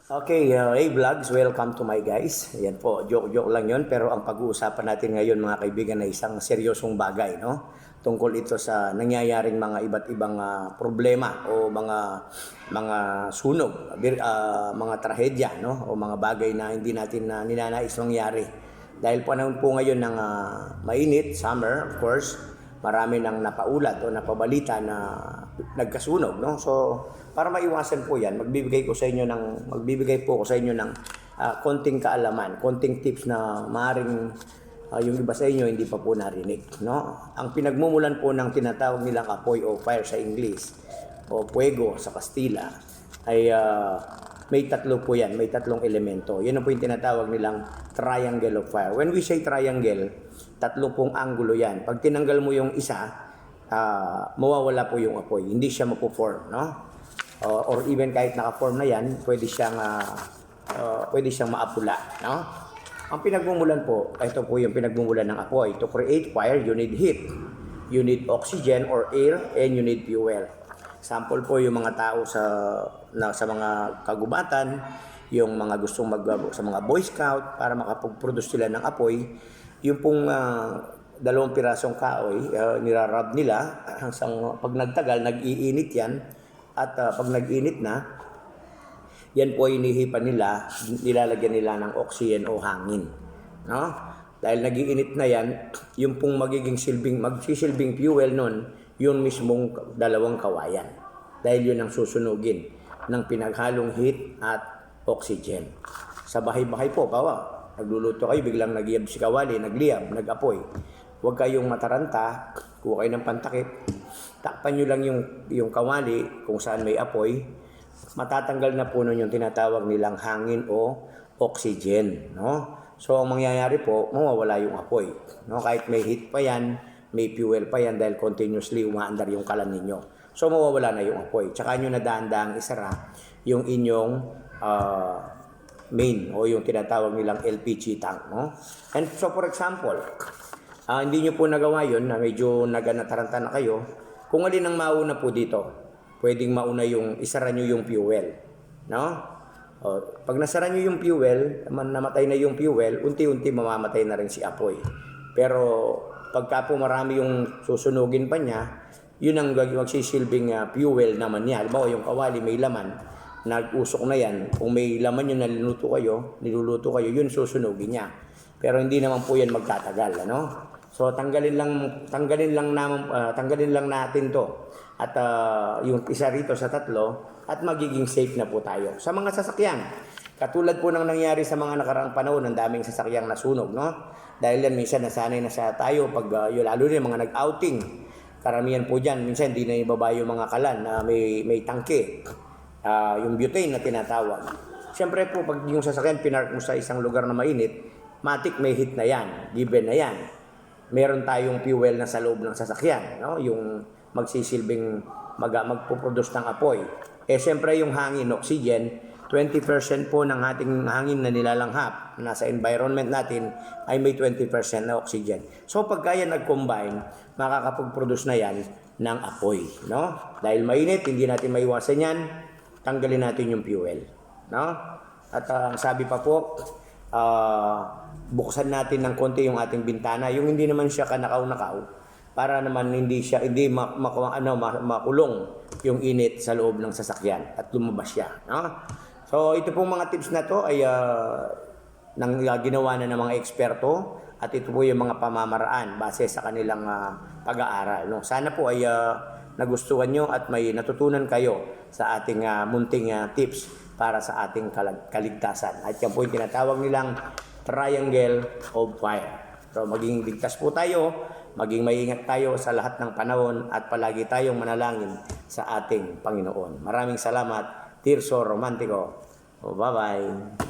Okay, hey vlogs, welcome to my guys. Ayan po, joke-joke lang yon, pero ang pag-uusapan natin ngayon mga kaibigan ay isang seryosong bagay, no? Tungkol ito sa nangyayaring mga iba't ibang problema o mga sunog, mga trahedya, no? O mga bagay na hindi natin ninanais mangyari. Dahil panahon po ngayon ng mainit, summer, of course, marami nang napaulat o napabalita na nagkasunog, no? So para maiwasan po 'yan, magbibigay po ko sa inyo ng konting kaalaman, konting tips na maaring yung iba sa inyo hindi pa po narinig, no? Ang pinagmumulan po ng tinatawag nilang apoy o fire sa English o fuego sa Kastila ay may tatlo po yan, may tatlong elemento. Yan po yung tinatawag nilang triangle of fire. When we say triangle, tatlo pong anggulo yan. Pag tinanggal mo yung isa, mawawala po yung apoy. Hindi siya mapo-form, no? Or even kahit naka-form na yan, pwede siyang maapula, no? Ang pinagmumulan po, ito po yung pinagmumulan ng apoy. To create fire, you need heat. You need oxygen or air, and you need fuel. Sample po yung mga tao sa mga kagubatan, yung mga gustong sa mga Boy Scout para makapag-produce sila ng apoy, yung pong dalawang pirasong kahoy, nirarab nila hanggang pag nagtagal, nag-iinit yan, at pag nag-init na, yan po inihipan nila, nilalagyan nila ng oxygen o hangin. No? Dahil nag-iinit na yan, yung pong magsisilbing fuel nun, yun mismong dalawang kawayan. Dahil yun ang susunugin ng pinaghalong heat at oxygen. Sa bahay-bahay po, nagluluto kayo, biglang nagyab si kawali, nagliyab, nag-apoy. Huwag kayong mataranta, kuha kayo ng pantakip, takpan nyo lang yung kawali kung saan may apoy, matatanggal na po nun yung tinatawag nilang hangin o oxygen. No? So, ang mangyayari po, mawawala yung apoy. No? Kahit may heat pa yan, may fuel pa yan dahil continuously umaandar yung kalan ninyo. So, mawawala na yung apoy. Tsaka nyo na dahan-dahang isara yung inyong main o yung tinatawag nilang LPG tank. No? And so, for example, hindi nyo po nagawa yun na medyo nataranta na kayo. Kung alin ang mauna po dito, pwedeng mauna yung isara nyo yung fuel. No? Pag nasara nyo yung fuel, namatay na yung fuel, unti-unti mamamatay na rin si apoy. Pero pagka po marami yung susunugin pa niya, yun ang magsisilbing fuel naman niya. Halimbawa yung kawali may laman, nag-usok na yan. Kung may laman yun na niluluto kayo, yun susunugin niya. Pero hindi naman po yan magtatagal, ano? So tanggalin lang natin to. At yung isa rito sa tatlo, at magiging safe na po tayo. Sa mga sasakyan, katulad po ng nangyari sa mga nakaraang panahon, ng daming sasakyang nasunog, no? Dahil yan, minsan nasanay na sa tayo pag lalo na mga nag-outing. Karamihan po dyan, minsan hindi na ibaba yung mga kalan na may tangke. Yung butane na tinatawag. Siyempre po, pag yung sasakyan pinark mo sa isang lugar na mainit, matik may heat na yan, given na yan. Meron tayong fuel na sa loob ng sasakyan, no? Yung magsisilbing magpuproduce ng apoy. Siyempre yung hangin, oxygen, 20% po ng ating hangin na nilalanghap nasa environment natin ay may 20% na oxygen. So pagka yan nag-combine, makakapag-produce na yan ng apoy, no? Dahil mainit, hindi natin maiwasan yan, tanggalin natin yung fuel, no? At ang sabi pa po, buksan natin ng konti yung ating bintana, yung hindi naman siya kanakaw-nakaw, para naman hindi makulong yung init sa loob ng sasakyan at lumabas siya, no? So ito pong mga tips na to ay ginawa na ng mga eksperto at ito po yung mga pamamaraan base sa kanilang pag-aaral, no? Sana po ay nagustuhan nyo at may natutunan kayo sa ating munting tips para sa ating kaligtasan. At yan po yung tinatawag nilang triangle of fire. So maging ligtas po tayo, maging maingat tayo sa lahat ng panahon at palagi tayong manalangin sa ating Panginoon. Maraming salamat, Tirso Romantico. Bye-bye.